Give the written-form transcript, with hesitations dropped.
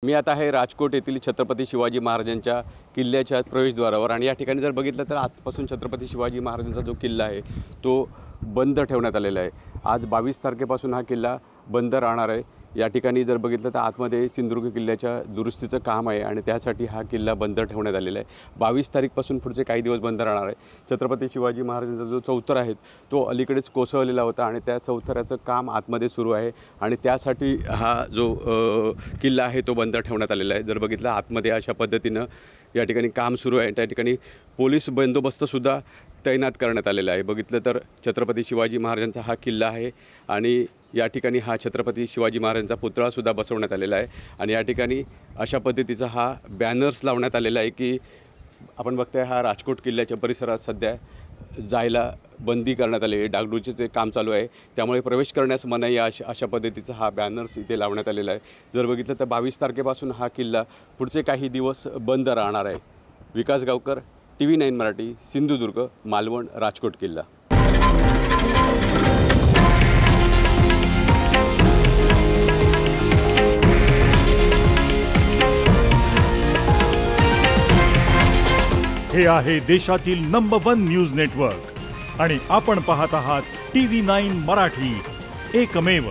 मी आता आहे राजकोट येथील छत्रपती शिवाजी महाराजांच्या किल्ल्याच्या प्रवेशद्वारावर आणि या ठिकाणी जर बघितलं तर आजपासून छत्रपती शिवाजी महाराजांचा जो किल्ला आहे तो बंद ठेवण्यात आलेला आहे। आज 22 तारखेपासून हा किल्ला बंद राहणार आहे। या ठिकाणी जर बघितलं तर आतमध्ये सिंधुदुर्ग किल्ल्याच्या दुरुस्तीचं काम आहे आणि त्यासाठी हा किल्ला बंद ठेवण्यात आलेला आहे। 22 तारीखपासून पुढचे काही दिवस बंद राहणार आहे। छत्रपती शिवाजी महाराजांचा जो चौथरा आहे तो अलीकडेच कोसळलेला होता आणि त्या चौथऱ्याचं काम आतमध्ये सुरू आहे आणि त्यासाठी हा जो किल्ला आहे तो बंद ठेवण्यात आलेला आहे। जर बघितलं आतमध्ये अशा पद्धतीनं या ठिकाणी काम सुरू आहे। त्या ठिकाणी पोलीस बंदोबस्तसुद्धा तैनात करण्यात आलेला आहे। बघितलं तर छत्रपती शिवाजी महाराजांचा हा किल्ला आहे आणि या ठिकाणी हा छत्रपती शिवाजी महाराजांचा पुतळासुद्धा बसवण्यात आलेला आहे आणि या ठिकाणी अशा पद्धतीचा हा बॅनर्स लावण्यात आलेला आहे की आपण बघताय हा राजकोट किल्ल्याच्या परिसरात सध्या जायला बंदी करण्यात आली आहे। डागडुजीचे काम चालू आहे त्यामुळे प्रवेश करण्यास मनाई अशा पद्धतीचा हा बॅनर्स इथे लावण्यात आलेला आहे। जर बघितलं तर 22 तारखेपासून हा किल्ला पुढचे काही दिवस बंद राहणार आहे। विकास गावकर, TV9 मराठी, सिंधुदुर्ग, मालवण, राजकोट किल्ला। हे आहे देशातील नंबर 1 न्यूज नेटवर्क आणि आपण पाहत आहात TV9 मराठी, एकमेव।